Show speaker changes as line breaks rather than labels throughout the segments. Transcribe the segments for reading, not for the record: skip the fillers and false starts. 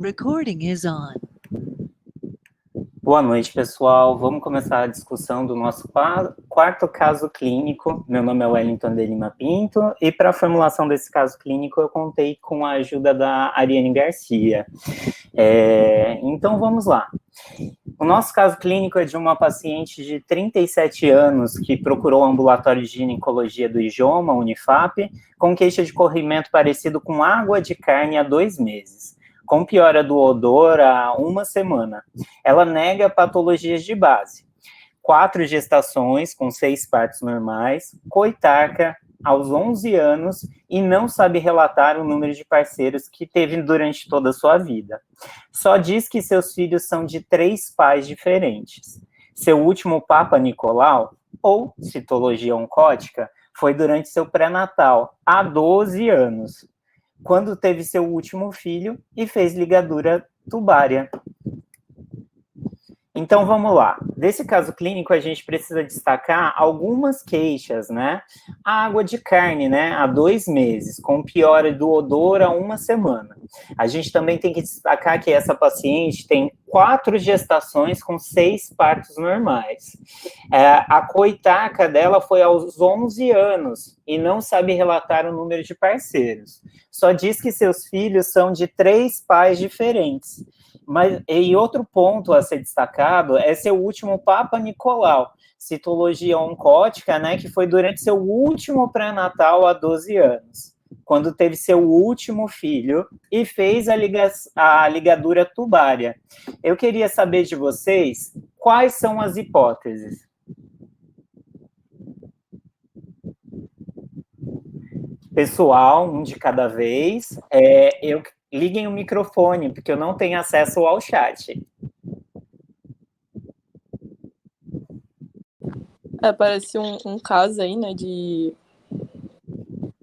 Recording is on.
Boa noite, pessoal. Vamos começar a discussão do nosso quarto caso clínico. Meu nome é Wellington de Lima Pinto e para a formulação desse caso clínico eu contei com a ajuda da Ariane Garcia. Então vamos lá. O nosso caso clínico é de uma paciente de 37 anos que procurou o ambulatório de ginecologia do IJOMA, Unifap, com queixa de corrimento parecido com água de carne há 2 meses, com piora do odor há 1 semana. Ela nega patologias de base. 4 gestações com 6 partos normais, coitarca aos 11 anos e não sabe relatar o número de parceiros que teve durante toda a sua vida. Só diz que seus filhos são de 3 pais diferentes. Seu último Papa Nicolau, ou citologia oncótica, foi durante seu pré-natal, há 12 anos, quando teve seu último filho e fez ligadura tubária. Então, vamos lá. Desse caso clínico, a gente precisa destacar algumas queixas, né? A água de carne, né? Há 2 meses, com piora do odor há 1 semana. A gente também tem que destacar que essa paciente tem 4 gestações com 6 partos normais. A coitaca dela foi aos 11 anos e não sabe relatar o número de parceiros. Só diz que seus filhos são de 3 pais diferentes. E outro ponto a ser destacado é seu último Papa Nicolau, citologia oncótica, né, que foi durante seu último pré-natal há 12 anos, quando teve seu último filho e fez a ligadura tubária. Eu queria saber de vocês quais são as hipóteses. Pessoal, um de cada vez. Liguem o microfone, porque eu não tenho acesso ao chat.
Parece um caso aí, né, de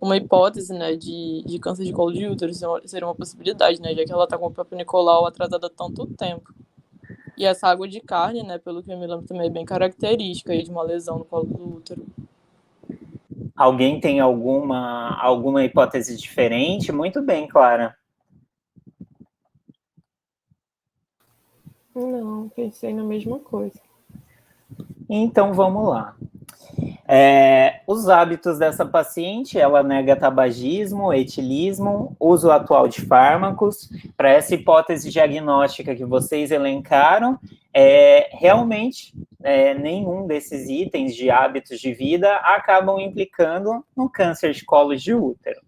uma hipótese, né, de câncer de colo de útero, seria uma possibilidade, né, já que ela tá com o Papa Nicolau atrasada há tanto tempo. E essa água de carne, né, pelo que eu me lembro, também é bem característica aí de uma lesão no colo do útero.
Alguém tem alguma hipótese diferente? Muito bem, Clara.
Não, pensei na mesma coisa.
Então, vamos lá. Os hábitos dessa paciente, ela nega tabagismo, etilismo, uso atual de fármacos. Para essa hipótese diagnóstica que vocês elencaram, realmente nenhum desses itens de hábitos de vida acabam implicando no câncer de colo de útero.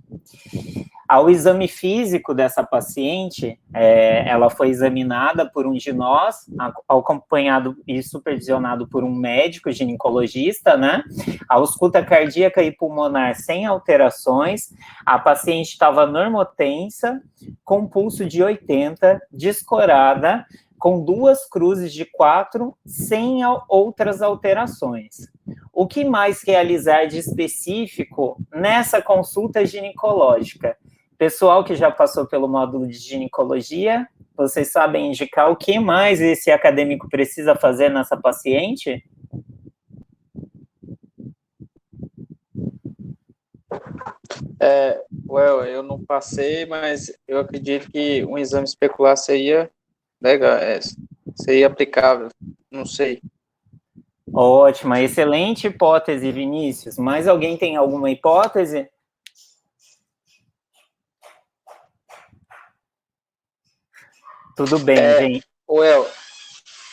Ao exame físico dessa paciente, ela foi examinada por um de nós, acompanhado e supervisionado por um médico ginecologista, né? A ausculta cardíaca e pulmonar sem alterações, a paciente estava normotensa, com pulso de 80, descorada, com 2 cruzes de 4, sem outras alterações. O que mais realizar de específico nessa consulta ginecológica? Pessoal que já passou pelo módulo de ginecologia, vocês sabem indicar o que mais esse acadêmico precisa fazer nessa paciente?
Eu não passei, mas eu acredito que um exame especular seria legal, seria aplicável, não sei.
Ótima, excelente hipótese, Vinícius. Mais alguém tem alguma hipótese? Tudo bem, gente.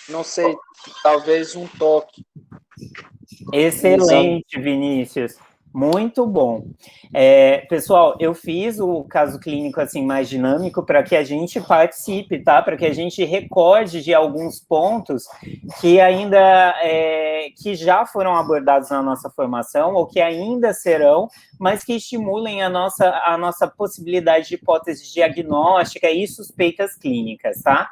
Não sei, talvez um toque.
Excelente, Vinícius. Muito bom. Pessoal, eu fiz o caso clínico assim mais dinâmico para que a gente participe, tá? Para que a gente recorde de alguns pontos que ainda que já foram abordados na nossa formação ou que ainda serão, mas que estimulem a nossa possibilidade de hipótese diagnóstica e suspeitas clínicas, tá?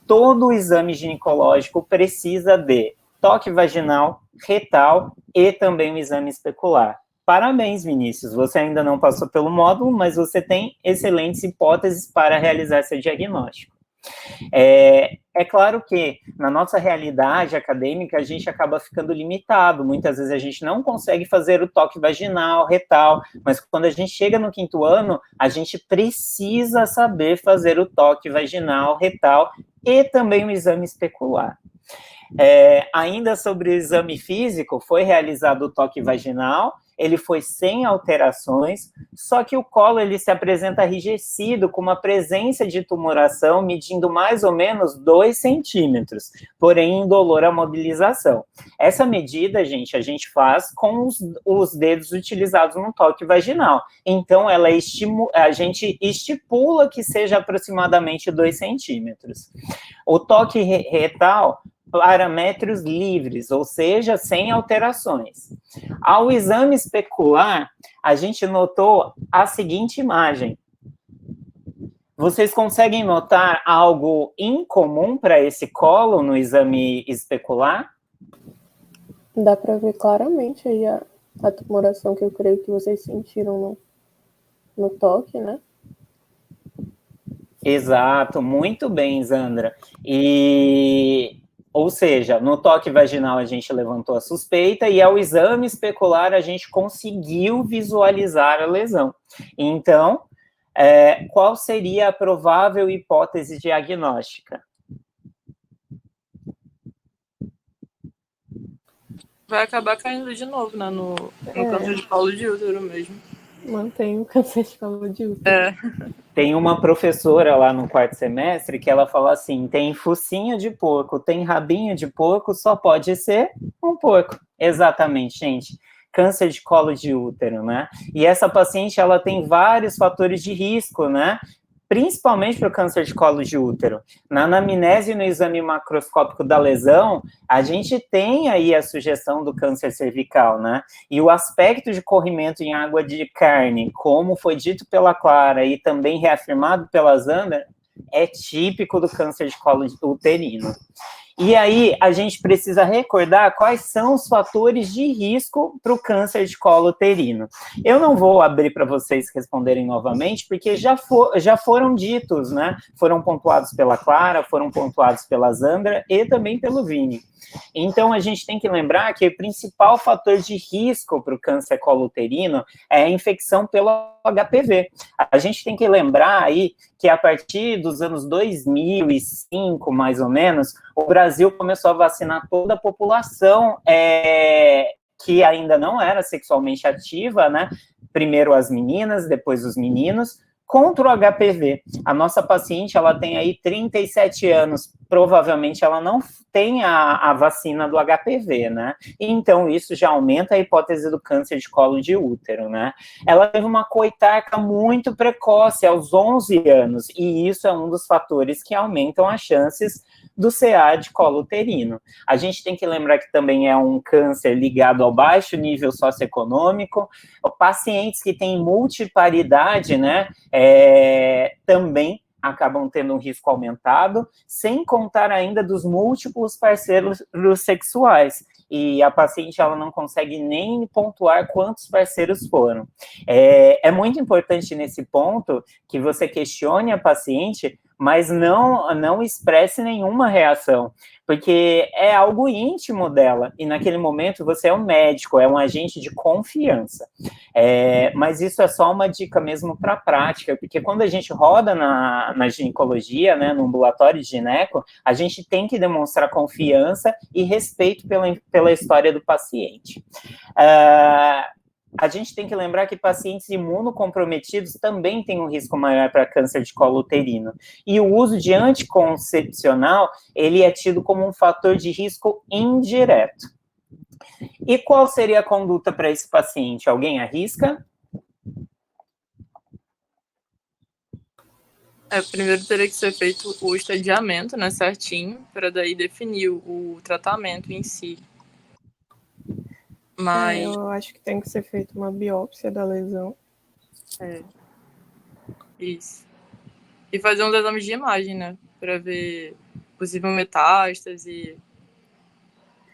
Todo exame ginecológico precisa de toque vaginal, retal e também um exame especular. Parabéns, Vinícius, você ainda não passou pelo módulo, mas você tem excelentes hipóteses para realizar seu diagnóstico. É claro que, na nossa realidade acadêmica, a gente acaba ficando limitado. Muitas vezes a gente não consegue fazer o toque vaginal, retal, mas quando a gente chega no 5º ano, a gente precisa saber fazer o toque vaginal, retal e também o exame especular. Ainda sobre o exame físico, foi realizado o toque vaginal, ele foi sem alterações, só que o colo ele se apresenta enrijecido, com uma presença de tumoração medindo mais ou menos 2 centímetros, porém indolor à mobilização. Essa medida, gente, a gente faz com os dedos utilizados no toque vaginal. Então, a gente estipula que seja aproximadamente 2 centímetros. O toque retal, parâmetros livres, ou seja, sem alterações. Ao exame especular, a gente notou a seguinte imagem. Vocês conseguem notar algo incomum para esse colo no exame especular?
Dá para ver claramente aí a tumoração que eu creio que vocês sentiram no toque, né?
Exato, muito bem, Zandra. Ou seja, no toque vaginal a gente levantou a suspeita e ao exame especular a gente conseguiu visualizar a lesão. Então, qual seria a provável hipótese diagnóstica?
Vai acabar caindo de novo, né? No câncer de colo de útero mesmo. Mantém o câncer de colo de útero.
Tem uma professora lá no 4º semestre que ela fala assim, tem focinho de porco, tem rabinho de porco, só pode ser um porco. Exatamente, gente. Câncer de colo de útero, né? E essa paciente, ela tem vários fatores de risco, né? Principalmente para o câncer de colo de útero. Na anamnese e no exame macroscópico da lesão, a gente tem aí a sugestão do câncer cervical, né? E o aspecto de corrimento em água de carne, como foi dito pela Clara e também reafirmado pela Zandra, é típico do câncer de colo uterino. E aí, a gente precisa recordar quais são os fatores de risco para o câncer de colo uterino. Eu não vou abrir para vocês responderem novamente, porque já foram ditos, né? Foram pontuados pela Clara, foram pontuados pela Zandra e também pelo Vini. Então, a gente tem que lembrar que o principal fator de risco para o câncer colo-uterino é a infecção pelo HPV. A gente tem que lembrar aí que a partir dos anos 2005, mais ou menos, o Brasil começou a vacinar toda a população que ainda não era sexualmente ativa, né? Primeiro as meninas, depois os meninos, contra o HPV. A nossa paciente, ela tem aí 37 anos, provavelmente ela não tem a vacina do HPV, né? Então, isso já aumenta a hipótese do câncer de colo de útero, né? Ela teve uma coitarca muito precoce, aos 11 anos, e isso é um dos fatores que aumentam as chances do CA de colo uterino. A gente tem que lembrar que também é um câncer ligado ao baixo nível socioeconômico, pacientes que têm multiparidade, né, também acabam tendo um risco aumentado, sem contar ainda dos múltiplos parceiros sexuais. E a paciente, ela não consegue nem pontuar quantos parceiros foram. É muito importante nesse ponto que você questione a paciente, mas não expresse nenhuma reação, porque é algo íntimo dela, e naquele momento você é um médico, é um agente de confiança. Mas isso é só uma dica mesmo para a prática, porque quando a gente roda na ginecologia, né, no ambulatório de gineco, a gente tem que demonstrar confiança e respeito pela história do paciente. A gente tem que lembrar que pacientes imunocomprometidos também têm um risco maior para câncer de colo uterino. E o uso de anticoncepcional, ele é tido como um fator de risco indireto. E qual seria a conduta para esse paciente? Alguém arrisca?
Primeiro teria que ser feito o estadiamento, né, certinho, para daí definir o tratamento em si. Mas eu acho que tem que ser feita uma biópsia da lesão. Isso. E fazer uns exames de imagem, né? Para ver possível metástase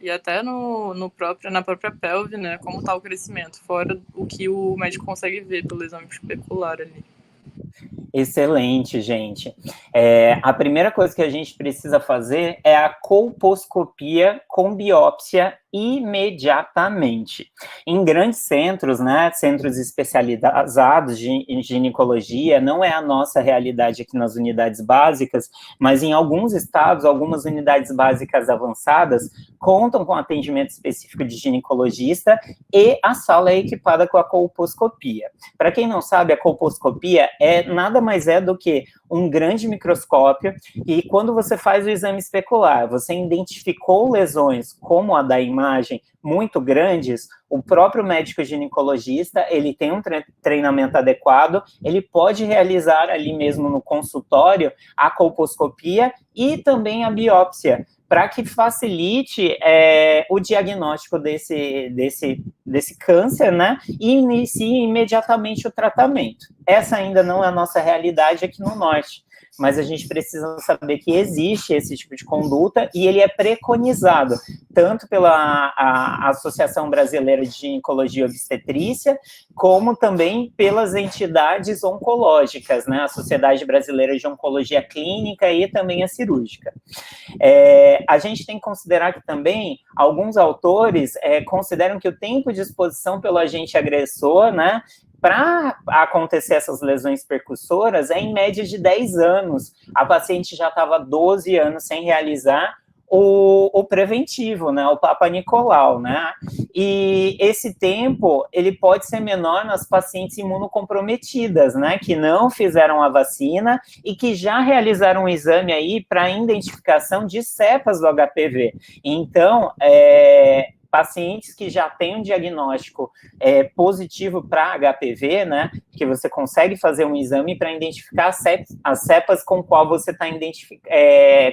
e até na própria pelve, né? Como está o crescimento, fora o que o médico consegue ver pelo exame especular ali.
Excelente, gente. A primeira coisa que a gente precisa fazer é a colposcopia com biópsia imediatamente. Em grandes centros, né, centros especializados em ginecologia, não é a nossa realidade aqui nas unidades básicas, mas em alguns estados, algumas unidades básicas avançadas contam com atendimento específico de ginecologista e a sala é equipada com a colposcopia. Para quem não sabe, a colposcopia nada mais é do que um grande microscópio e quando você faz o exame especular, você identificou lesões como a da imagem muito grandes, o próprio médico ginecologista, ele tem um treinamento adequado, ele pode realizar ali mesmo no consultório a colposcopia e também a biópsia, para que facilite o diagnóstico desse câncer, né, e inicie imediatamente o tratamento. Essa ainda não é a nossa realidade aqui no Norte, mas a gente precisa saber que existe esse tipo de conduta e ele é preconizado, tanto pela Associação Brasileira de Ginecologia e Obstetrícia, como também pelas entidades oncológicas, né, a Sociedade Brasileira de Oncologia Clínica e também a cirúrgica. A gente tem que considerar que também alguns autores consideram que o tempo de exposição pelo agente agressor, né, para acontecer essas lesões percussoras é em média de 10 anos. A paciente já estava 12 anos sem realizar o preventivo, né, o Papa Nicolau, né, e esse tempo, ele pode ser menor nas pacientes imunocomprometidas, né, que não fizeram a vacina e que já realizaram um exame aí para identificação de cepas do HPV. Então, pacientes que já têm um diagnóstico positivo para HPV, né, que você consegue fazer um exame para identificar as cepas com qual você está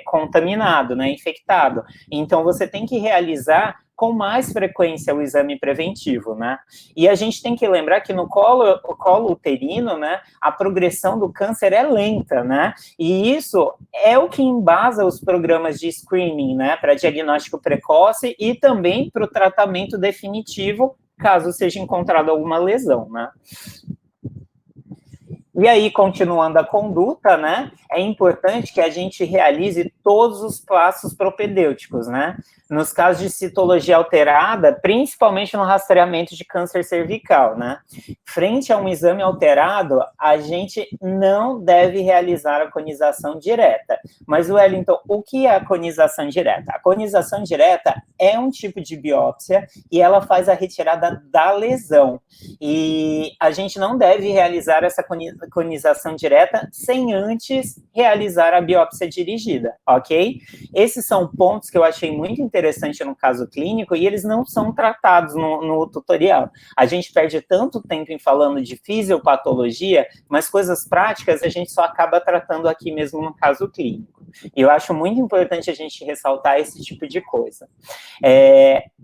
contaminado, né, infectado. Então, você tem que realizar com mais frequência o exame preventivo, né? E a gente tem que lembrar que no colo uterino, né, a progressão do câncer é lenta, né? E isso é o que embasa os programas de screening, né, para diagnóstico precoce e também para o tratamento definitivo, caso seja encontrada alguma lesão, né? E aí, continuando a conduta, né, é importante que a gente realize todos os passos propedêuticos, né? Nos casos de citologia alterada, principalmente no rastreamento de câncer cervical, né? Frente a um exame alterado, a gente não deve realizar a conização direta. Mas, Wellington, o que é a conização direta? A conização direta é um tipo de biópsia e ela faz a retirada da lesão. E a gente não deve realizar essa conização direta sem antes realizar a biópsia dirigida, ok? Esses são pontos que eu achei muito interessante no caso clínico e eles não são tratados no tutorial. A gente perde tanto tempo em falando de fisiopatologia, mas coisas práticas a gente só acaba tratando aqui mesmo no caso clínico. E eu acho muito importante a gente ressaltar esse tipo de coisa.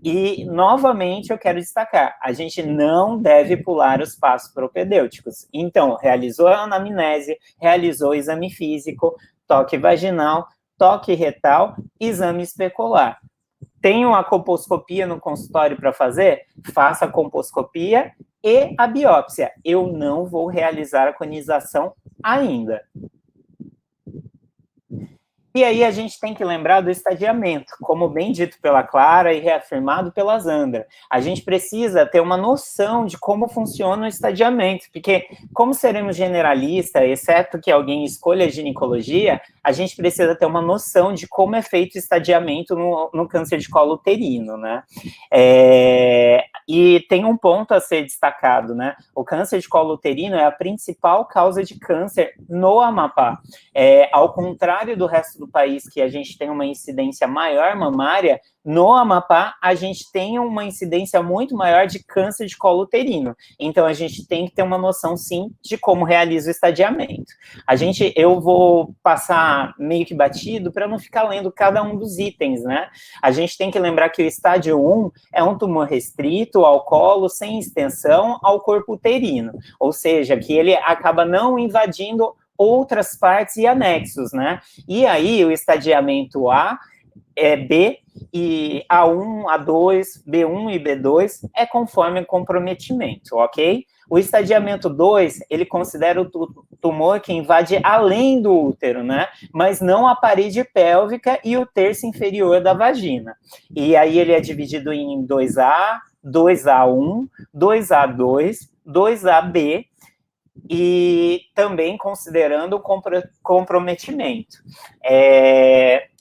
E, novamente, eu quero destacar, a gente não deve pular os passos propedêuticos. Então, realizou a anamnese, realizou o exame físico, toque vaginal, toque retal, exame especular. Tem uma colposcopia no consultório para fazer? Faça a colposcopia e a biópsia. Eu não vou realizar a conização ainda. E aí a gente tem que lembrar do estadiamento, como bem dito pela Clara e reafirmado pela Zandra. A gente precisa ter uma noção de como funciona o estadiamento, porque como seremos generalistas, exceto que alguém escolha ginecologia, a gente precisa ter uma noção de como é feito o estadiamento no câncer de colo uterino, né? E tem um ponto a ser destacado, né? O câncer de colo uterino é a principal causa de câncer no Amapá. Ao contrário do resto do país, que a gente tem uma incidência maior mamária, no Amapá a gente tem uma incidência muito maior de câncer de colo uterino. Então a gente tem que ter uma noção, sim, de como realiza o estadiamento. Eu vou passar meio que batido para não ficar lendo cada um dos itens, né? A gente tem que lembrar que o estágio 1 é um tumor restrito ao colo, sem extensão ao corpo uterino, ou seja, que ele acaba não invadindo outras partes e anexos, né? E aí o estadiamento A, B, e A1, A2, B1 e B2 é conforme o comprometimento, ok? O estadiamento 2, ele considera o tumor que invade além do útero, né? Mas não a parede pélvica e o terço inferior da vagina. E aí ele é dividido em 2A, 2A1, 2A2, 2AB, e também considerando o comprometimento.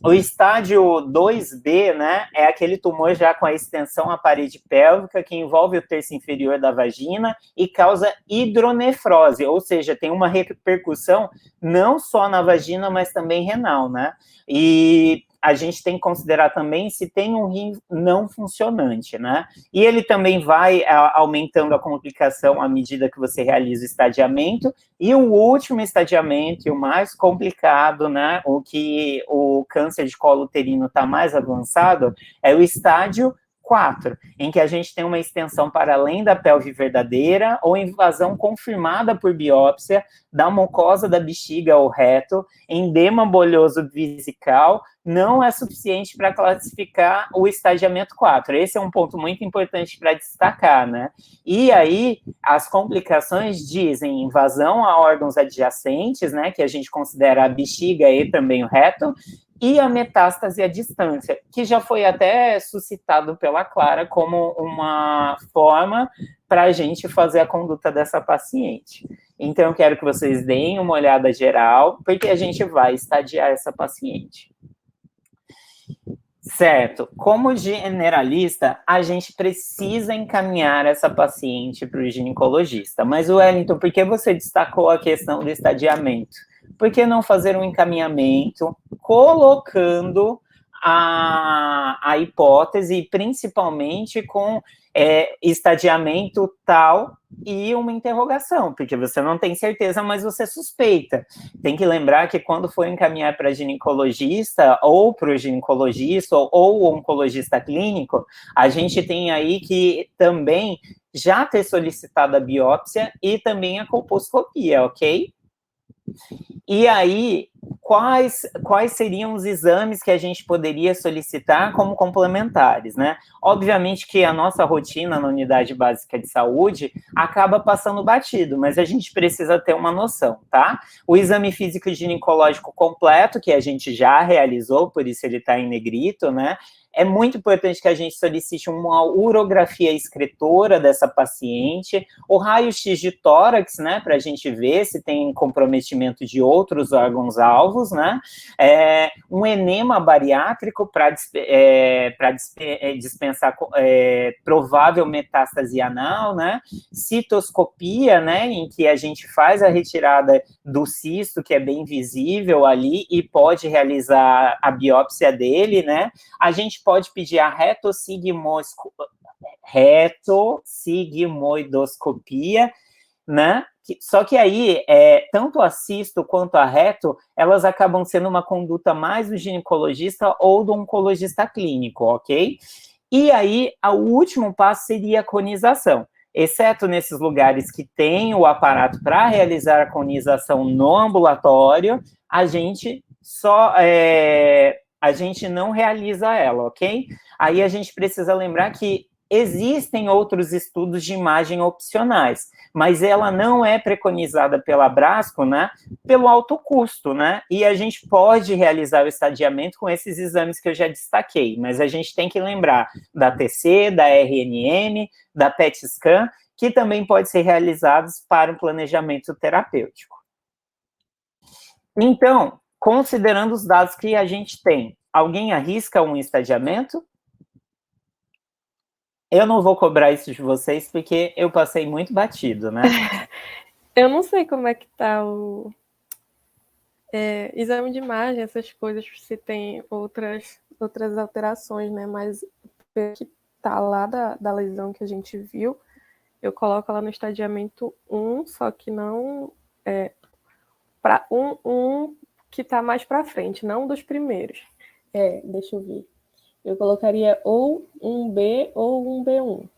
O estádio 2B, né, é aquele tumor já com a extensão à parede pélvica, que envolve o terço inferior da vagina e causa hidronefrose, ou seja, tem uma repercussão não só na vagina, mas também renal, né? E a gente tem que considerar também se tem um rim não funcionante, né? E ele também vai aumentando a complicação à medida que você realiza o estadiamento. E o último estadiamento, e o mais complicado, né? O que o câncer de colo uterino está mais avançado, é o estádio 4, em que a gente tem uma extensão para além da pelve verdadeira ou invasão confirmada por biópsia da mucosa da bexiga ou reto, edema bolhoso vesical, não é suficiente para classificar o estadiamento 4. Esse é um ponto muito importante para destacar, né? E aí, as complicações dizem invasão a órgãos adjacentes, né, que a gente considera a bexiga e também o reto, e a metástase à distância, que já foi até suscitado pela Clara como uma forma para a gente fazer a conduta dessa paciente. Então, eu quero que vocês deem uma olhada geral, porque a gente vai estadiar essa paciente. Certo. Como generalista, a gente precisa encaminhar essa paciente para o ginecologista. Mas, Wellington, por que você destacou a questão do estadiamento? Por que não fazer um encaminhamento colocando a hipótese, principalmente com estadiamento tal e uma interrogação, porque você não tem certeza, mas você suspeita. Tem que lembrar que quando for encaminhar para ginecologista, ou para o ginecologista, ou oncologista clínico, a gente tem aí que também já ter solicitado a biópsia e também a colposcopia, ok? E aí, quais seriam os exames que a gente poderia solicitar como complementares, né? Obviamente que a nossa rotina na unidade básica de saúde acaba passando batido, mas a gente precisa ter uma noção, tá? O exame físico ginecológico completo, que a gente já realizou, por isso ele está em negrito, né? É muito importante que a gente solicite uma urografia excretora dessa paciente, o raio-x de tórax, né, para a gente ver se tem comprometimento de outros órgãos-alvos, né, um enema bariátrico para dispensar provável metástase anal, né, citoscopia, né, em que a gente faz a retirada do cisto, que é bem visível ali, e pode realizar a dele, né, a gente pode pedir a retossigmoidoscopia, né? Só que aí, tanto a cisto quanto a reto, elas acabam sendo uma conduta mais do ginecologista ou do oncologista clínico, ok? E aí, o último passo seria a conização. Exceto nesses lugares que tem o aparato para realizar a conização no ambulatório, a gente não realiza ela, ok? Aí a gente precisa lembrar que existem outros estudos de imagem opcionais, mas ela não é preconizada pela Abrasco, né, pelo alto custo, né, e a gente pode realizar o estadiamento com esses exames que eu já destaquei, mas a gente tem que lembrar da TC, da RNM, da PET scan, que também pode ser realizados para um planejamento terapêutico. Então, considerando os dados que a gente tem, alguém arrisca um estadiamento? Eu não vou cobrar isso de vocês, porque eu passei muito batido, né?
Eu não sei como é que tá o exame de imagem, essas coisas, se tem outras alterações, né? Mas pelo que tá lá da lesão que a gente viu, eu coloco ela no estadiamento 1, só que não para um que tá mais para frente, não dos primeiros. Deixa eu ver. Eu colocaria ou um B ou um B1.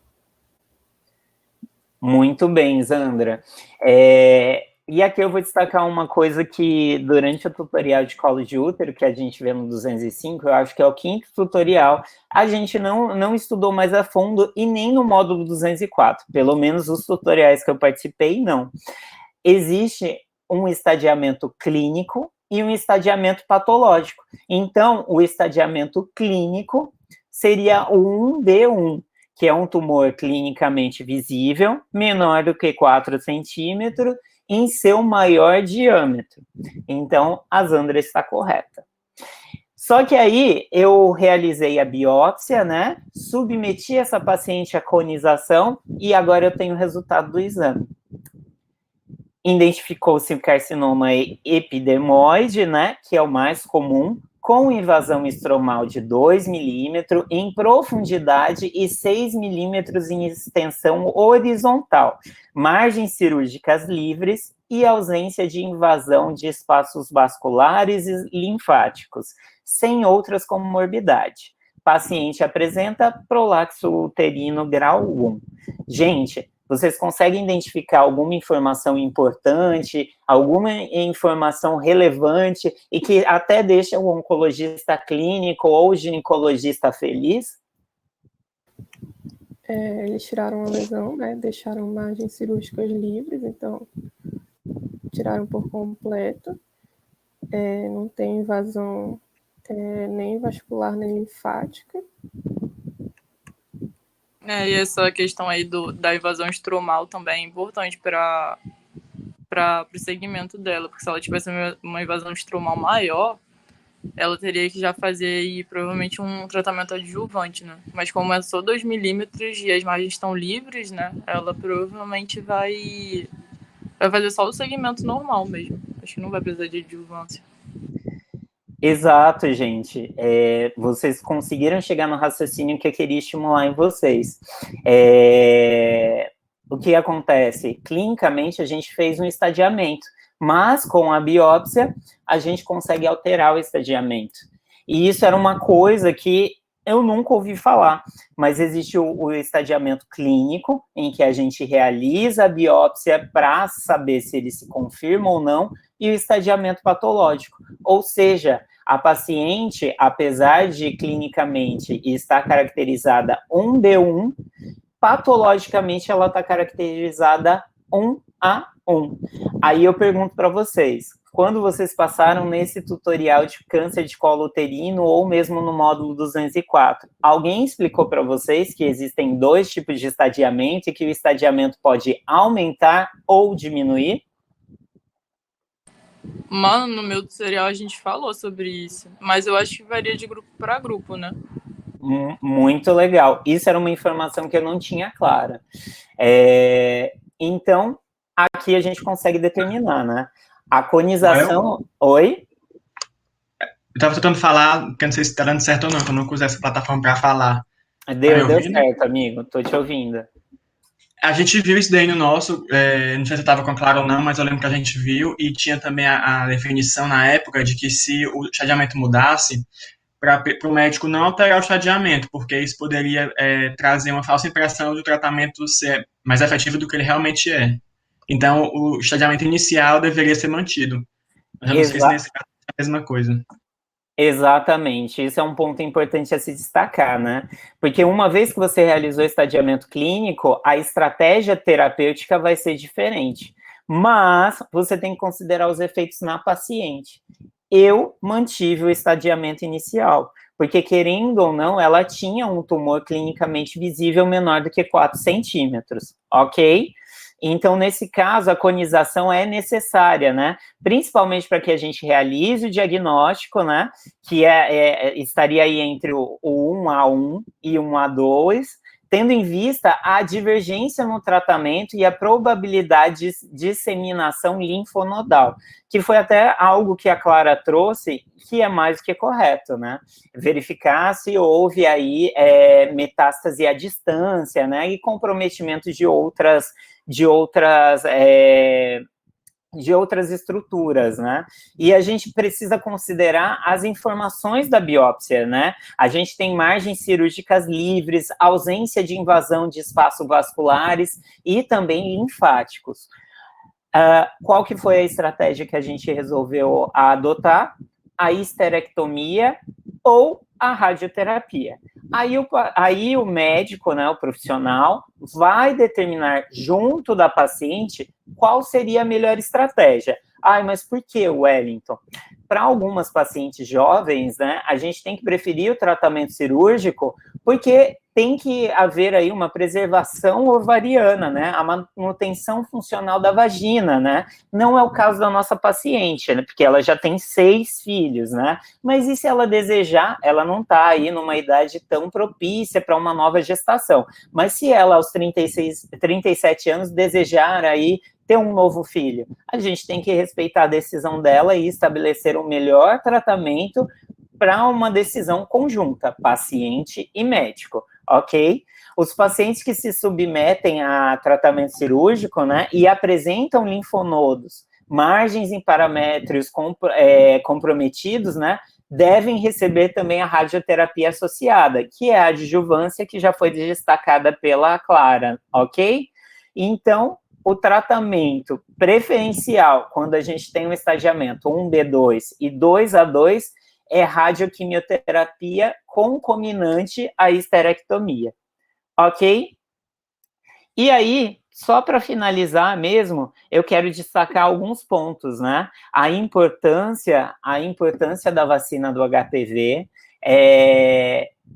Muito bem, Zandra. E aqui eu vou destacar uma coisa que, durante o tutorial de colo de útero, que a gente vê no 205, eu acho que é o 5º tutorial, a gente não estudou mais a fundo, e nem no módulo 204, pelo menos os tutoriais que eu participei, não. Existe um estadiamento clínico e um estadiamento patológico. Então, o estadiamento clínico seria o 1B1, que é um tumor clinicamente visível, menor do que 4 centímetros, em seu maior diâmetro. Então, a Zandra está correta. Só que aí, eu realizei a biópsia, né? Submeti essa paciente à conização e agora eu tenho o resultado do exame. Identificou-se o carcinoma epidermoide, né? Que é o mais comum, com invasão estromal de 2 milímetros em profundidade e 6 milímetros em extensão horizontal, margens cirúrgicas livres e ausência de invasão de espaços vasculares e linfáticos, sem outras comorbidades. Paciente apresenta prolaxo uterino grau 1. Gente, vocês conseguem identificar alguma informação importante, alguma informação relevante e que até deixa o oncologista clínico ou o ginecologista feliz?
Eles tiraram a lesão, né? Deixaram margens cirúrgicas livres, então tiraram por completo. Não tem invasão nem vascular nem linfática. E essa questão aí da invasão estromal também é importante para o segmento dela, porque se ela tivesse uma invasão estromal maior, ela teria que já fazer aí, provavelmente um tratamento adjuvante, né? Mas como é só 2 milímetros e as margens estão livres, né? Ela provavelmente vai fazer só o segmento normal mesmo. Acho que não vai precisar de adjuvância.
Exato, gente. Vocês conseguiram chegar no raciocínio que eu queria estimular em vocês. O que acontece? Clinicamente, a gente fez um estadiamento, mas com a biópsia, a gente consegue alterar o estadiamento. E isso era uma coisa que eu nunca ouvi falar, mas existe o estadiamento clínico, em que a gente realiza a biópsia para saber se ele se confirma ou não, e o estadiamento patológico. Ou seja, a paciente, apesar de clinicamente estar caracterizada 1B1, patologicamente ela está caracterizada 1A1. Aí eu pergunto para vocês, quando vocês passaram nesse tutorial de câncer de colo uterino ou mesmo no módulo 204, alguém explicou para vocês que existem 2 tipos de estadiamento e que o estadiamento pode aumentar ou diminuir?
Mano, no meu tutorial a gente falou sobre isso, mas eu acho que varia de grupo para grupo, né?
Muito legal. Isso era uma informação que eu não tinha clara. Então, aqui a gente consegue determinar, né? A conização... Oi?
Eu estava tentando falar, que eu não sei se está dando certo ou não, que eu não uso essa plataforma para falar.
Deu certo, amigo. Estou te ouvindo.
A gente viu isso daí no nosso, não sei se estava com claro ou não, mas eu lembro que a gente viu, e tinha também a definição na época de que se o estadiamento mudasse, para o médico não alterar o estadiamento, porque isso poderia trazer uma falsa impressão do tratamento ser mais efetivo do que ele realmente é. Então, o estadiamento inicial deveria ser mantido. Mas eu não sei se nesse caso é a mesma coisa.
Exatamente, isso é um ponto importante a se destacar, né? Porque uma vez que você realizou o estadiamento clínico, a estratégia terapêutica vai ser diferente. Mas você tem que considerar os efeitos na paciente. Eu mantive o estadiamento inicial, porque, querendo ou não, ela tinha um tumor clinicamente visível menor do que 4 centímetros, ok? Então, nesse caso, a conização é necessária, né? Principalmente para que a gente realize o diagnóstico, né? Que estaria aí entre o 1A1 e 1A2, tendo em vista a divergência no tratamento e a probabilidade de disseminação linfonodal, que foi até algo que a Clara trouxe, que é mais do que correto, né? Verificar se houve aí metástase à distância, né? E comprometimento de outras estruturas, né? E a gente precisa considerar as informações da biópsia, né? A gente tem margens cirúrgicas livres, ausência de invasão de espaços vasculares e também linfáticos. Qual que foi a estratégia que a gente resolveu adotar? A histerectomia ou a radioterapia. Aí o médico, né, o profissional, vai determinar junto da paciente qual seria a melhor estratégia. Mas por que, Wellington? Para algumas pacientes jovens, né, a gente tem que preferir o tratamento cirúrgico porque tem que haver aí uma preservação ovariana, né, a manutenção funcional da vagina, né. Não é o caso da nossa paciente, né, porque ela já tem 6 filhos, né. Mas e se ela desejar, ela não está aí numa idade tão propícia para uma nova gestação. Mas se ela, aos 37 anos, desejar aí ter um novo filho, a gente tem que respeitar a decisão dela e estabelecer um melhor tratamento para uma decisão conjunta, paciente e médico, ok? Os pacientes que se submetem a tratamento cirúrgico, né, e apresentam linfonodos, margens em paramétrios comprometidos, né, devem receber também a radioterapia associada, que é a adjuvância que já foi destacada pela Clara, ok? Então, o tratamento preferencial, quando a gente tem um estadiamento 1B2 e 2A2, é radioquimioterapia concomitante à histerectomia, ok? E aí, só para finalizar mesmo, eu quero destacar alguns pontos, né? A importância da vacina do HPV,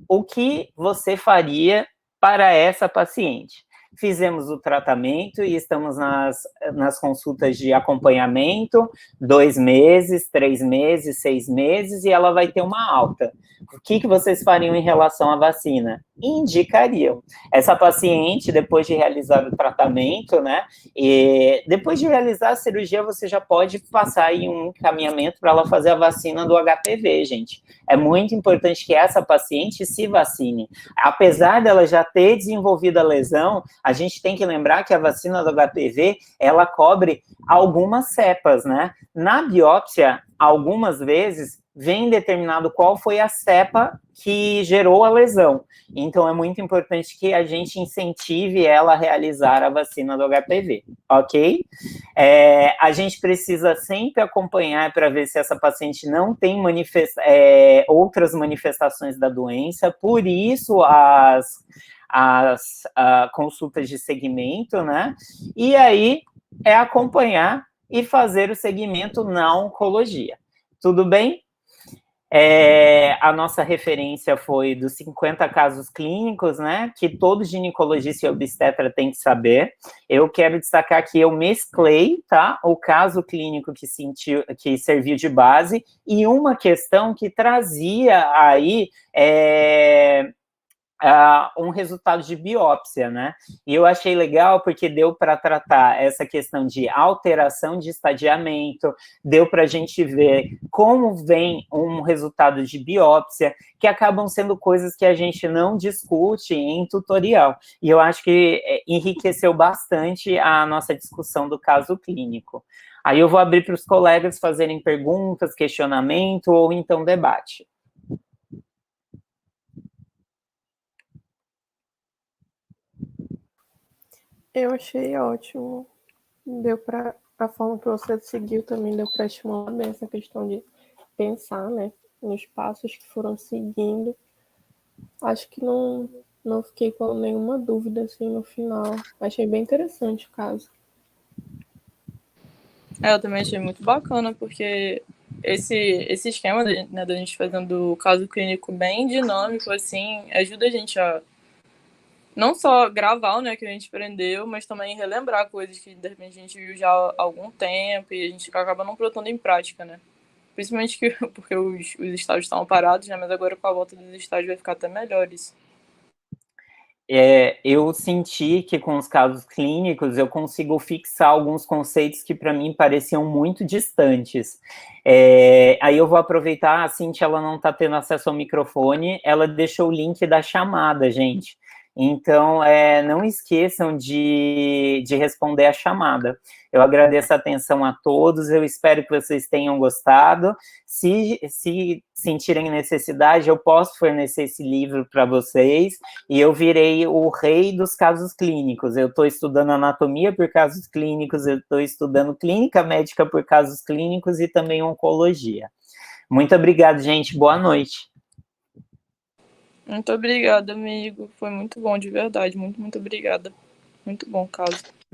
o que você faria para essa paciente? Fizemos o tratamento e estamos nas consultas de acompanhamento, 2 meses, 3 meses, 6 meses, e ela vai ter uma alta. O que vocês fariam em relação à vacina? Indicariam. Essa paciente, depois de realizar o tratamento, né, e depois de realizar a cirurgia, você já pode passar aí um encaminhamento para ela fazer a vacina do HPV, gente. É muito importante que essa paciente se vacine. Apesar dela já ter desenvolvido a lesão, a gente tem que lembrar que a vacina do HPV, ela cobre algumas cepas, né? Na biópsia, algumas vezes, vem determinado qual foi a cepa que gerou a lesão. Então, é muito importante que a gente incentive ela a realizar a vacina do HPV, ok? A gente precisa sempre acompanhar para ver se essa paciente não tem outras manifestações da doença, por isso as consultas de segmento, né? E aí, acompanhar e fazer o segmento na oncologia. Tudo bem? A nossa referência foi dos 50 casos clínicos, né, que todo ginecologista e obstetra tem que saber. Eu quero destacar que eu mesclei, tá, o caso clínico que serviu de base e uma questão que trazia aí um resultado de biópsia, né? E eu achei legal porque deu para tratar essa questão de alteração de estadiamento, deu para a gente ver como vem um resultado de biópsia, que acabam sendo coisas que a gente não discute em tutorial. E eu acho que enriqueceu bastante a nossa discussão do caso clínico. Aí eu vou abrir para os colegas fazerem perguntas, questionamento ou então debate.
Eu achei ótimo. Deu para a forma que você seguiu também deu para estimular bem essa questão de pensar, né, nos passos que foram seguindo. Acho que não fiquei com nenhuma dúvida assim no final. Achei bem interessante o caso. Eu também achei muito bacana, porque esse esquema, né, da gente fazendo o caso clínico bem dinâmico, assim, ajuda a gente a não só gravar, né, que a gente aprendeu, mas também relembrar coisas que, de repente, a gente viu já há algum tempo e a gente acaba não colocando em prática, né? Principalmente porque os estágios estavam parados, né? Mas agora com a volta dos estágios vai ficar até melhor isso.
Eu senti que com os casos clínicos eu consigo fixar alguns conceitos que para mim pareciam muito distantes. Aí eu vou aproveitar, a Cintia ela não está tendo acesso ao microfone, ela deixou o link da chamada, gente. Então, não esqueçam de responder a chamada. Eu agradeço a atenção a todos, eu espero que vocês tenham gostado. Se sentirem necessidade, eu posso fornecer esse livro para vocês, e eu virei o rei dos casos clínicos. Eu estou estudando anatomia por casos clínicos, eu estou estudando clínica médica por casos clínicos e também oncologia. Muito obrigado, gente. Boa noite.
Muito obrigada, amigo. Foi muito bom, de verdade. Muito, muito obrigada. Muito bom o caso.